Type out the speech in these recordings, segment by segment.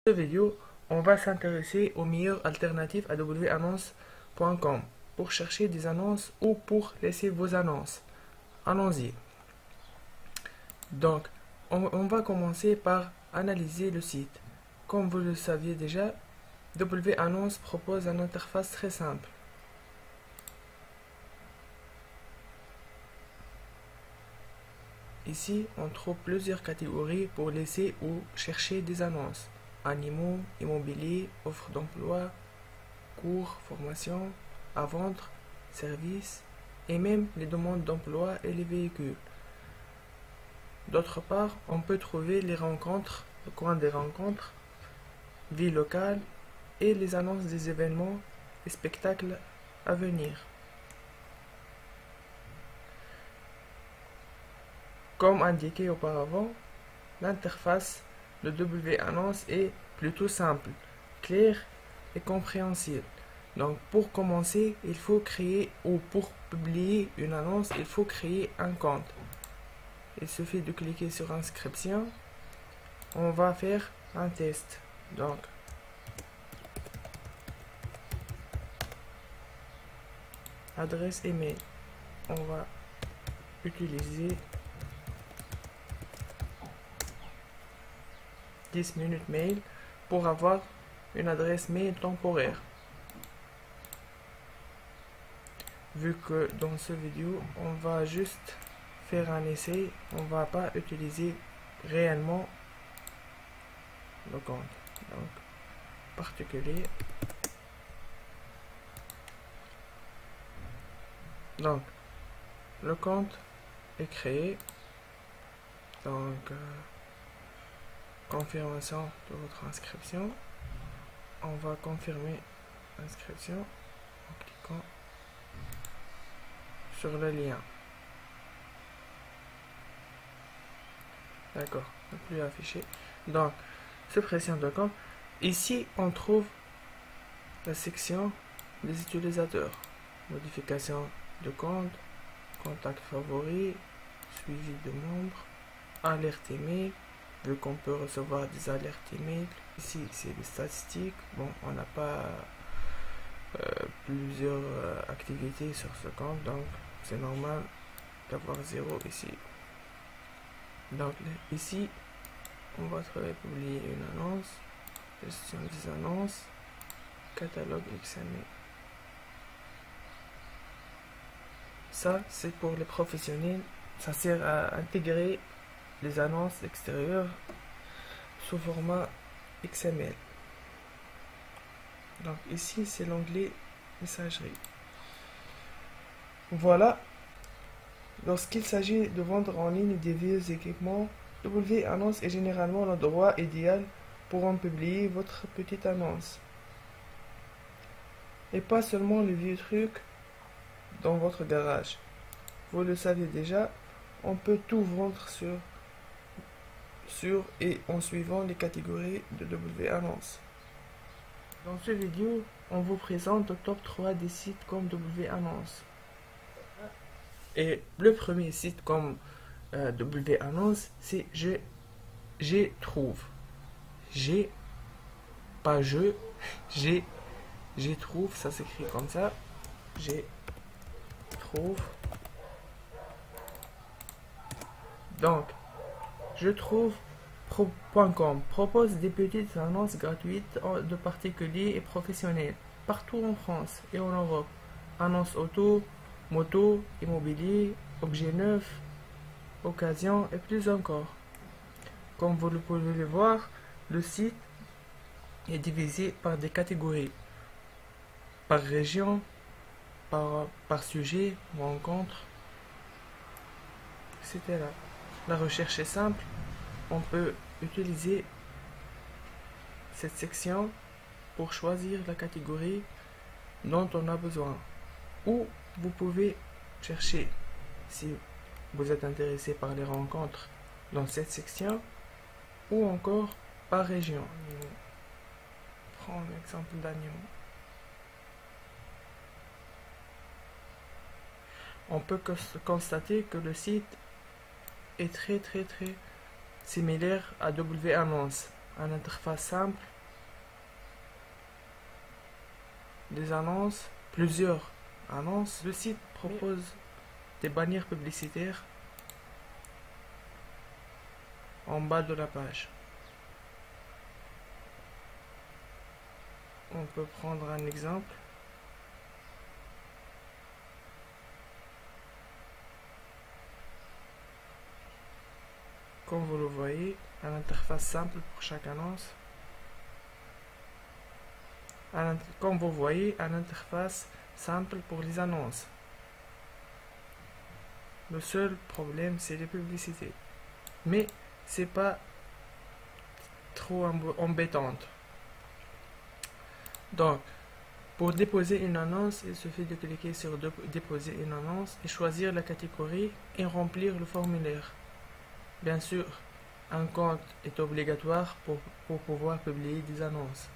Dans cette vidéo, on va s'intéresser aux meilleures alternatives à wannonce.com pour chercher des annonces ou pour laisser vos annonces. Allons-y. Donc, on va commencer par analyser le site. Comme vous le saviez déjà, wannonce propose une interface très simple. Ici, on trouve plusieurs catégories pour laisser ou chercher des annonces. Animaux, immobilier, offres d'emploi, cours, formation, à vendre, services, et même les demandes d'emploi et les véhicules. D'autre part, on peut trouver les rencontres, le coin des rencontres, vie locale et les annonces des événements et spectacles à venir. Comme indiqué auparavant, l'interface de wannonce est plutôt simple, claire et compréhensible. Donc pour commencer, il faut créer ou pour publier une annonce, il faut créer un compte. Il suffit de cliquer sur inscription. On va faire un test. Donc adresse email. On va utiliser 10 minutes mail pour avoir une adresse mail temporaire. Vu que dans cette vidéo, on va juste faire un essai, on va pas utiliser réellement le compte. Donc, particulier. Donc, le compte est créé. Donc, confirmation de votre inscription. On va confirmer l'inscription en cliquant sur le lien. D'accord, ne plus affiché. Donc, suppression de compte. Ici, on trouve la section des utilisateurs. Modification de compte, contact favori, suivi de membres, alerte email. Vu qu'on peut recevoir des alertes email. Ici, c'est des statistiques. Bon, on n'a pas plusieurs activités sur ce compte, donc c'est normal d'avoir 0 ici. Donc ici, on va trouver publier une annonce, gestion des annonces, catalogue XML. Ça, c'est pour les professionnels. Ça sert à intégrer les annonces extérieures sous format XML. Donc ici, c'est l'onglet messagerie. Voilà. Lorsqu'il s'agit de vendre en ligne des vieux équipements, wannonce est généralement l'endroit idéal pour en publier votre petite annonce. Et pas seulement les vieux trucs dans votre garage. Vous le savez déjà, on peut tout vendre sur et en suivant les catégories de wannonce. Dans cette vidéo, on vous présente le top 3 des sites comme wannonce. Et le premier site comme wannonce, c'est J'ai trouve. J'ai, pas je, j'ai trouve, ça s'écrit comme ça. J'ai trouve. Donc, je trouve.com propose des petites annonces gratuites de particuliers et professionnels partout en France et en Europe. Annonces auto, moto, immobilier, objets neufs, occasion et plus encore. Comme vous le pouvez le voir, le site est divisé par des catégories, par région, par sujet, rencontre, etc. La recherche est simple. On peut utiliser cette section pour choisir la catégorie dont on a besoin. Ou vous pouvez chercher, si vous êtes intéressé par les rencontres, dans cette section, ou encore par région. Prends l'exemple d'animaux. On peut constater que le site est très similaire à wannonce. Une interface simple, des annonces, plusieurs annonces. Le site propose des bannières publicitaires en bas de la page. On peut prendre un exemple. Comme vous le voyez, une interface simple pour chaque annonce. Comme vous voyez, une interface simple pour les annonces. Le seul problème, c'est les publicités. Mais c'est pas trop embêtante. Donc, pour déposer une annonce, il suffit de cliquer sur déposer une annonce et choisir la catégorie et remplir le formulaire. Bien sûr, un compte est obligatoire pour pouvoir publier des annonces.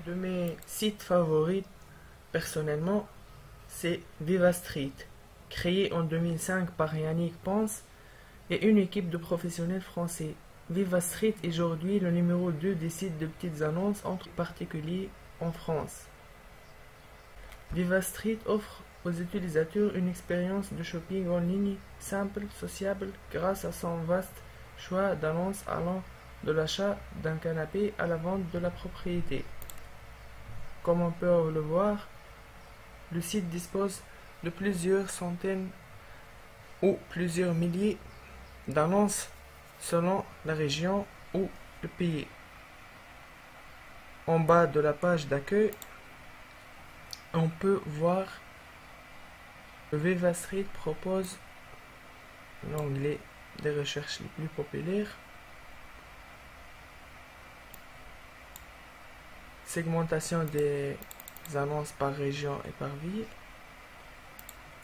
De mes sites favoris, personnellement, c'est Viva Street, créé en 2005 par Yannick Ponce et une équipe de professionnels français. Viva Street est aujourd'hui le numéro 2 des sites de petites annonces entre particuliers en France. Viva Street offre aux utilisateurs une expérience de shopping en ligne simple, sociable, grâce à son vaste choix d'annonces allant de l'achat d'un canapé à la vente de la propriété. Comme on peut le voir, le site dispose de plusieurs centaines ou plusieurs milliers d'annonces selon la région ou le pays. En bas de la page d'accueil, on peut voir Viva Street propose l'onglet des recherches les plus populaires, segmentation des annonces par région et par ville,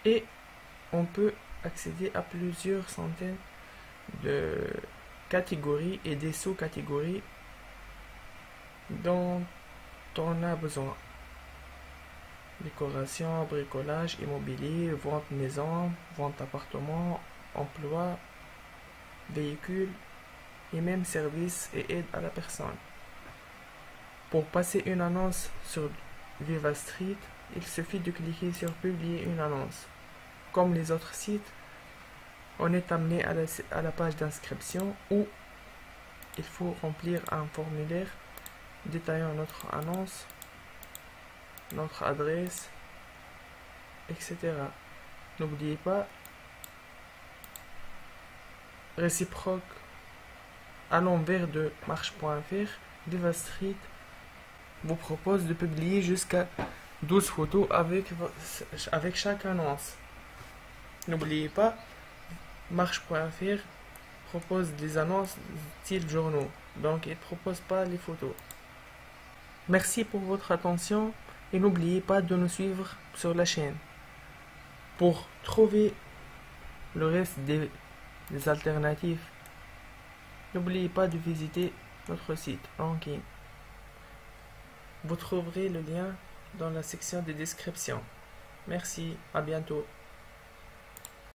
et on peut accéder à plusieurs centaines de catégories et des sous-catégories dont on a besoin. Décoration, bricolage, immobilier, vente maison, vente appartement, emploi, véhicule et même services et aide à la personne. Pour passer une annonce sur Viva Street, il suffit de cliquer sur publier une annonce. Comme les autres sites, on est amené à la page d'inscription où il faut remplir un formulaire détaillant notre annonce, notre adresse, etc. N'oubliez pas, réciproque à l'envers de marche.fr, Viva Street vous propose de publier jusqu'à 12 photos avec chaque annonce. N'oubliez pas, marche.fr propose des annonces style journaux, donc il ne propose pas les photos. Merci pour votre attention et n'oubliez pas de nous suivre sur la chaîne. Pour trouver le reste des alternatives, n'oubliez pas de visiter notre site Ranking. Vous trouverez le lien dans la section de description. Merci, à bientôt.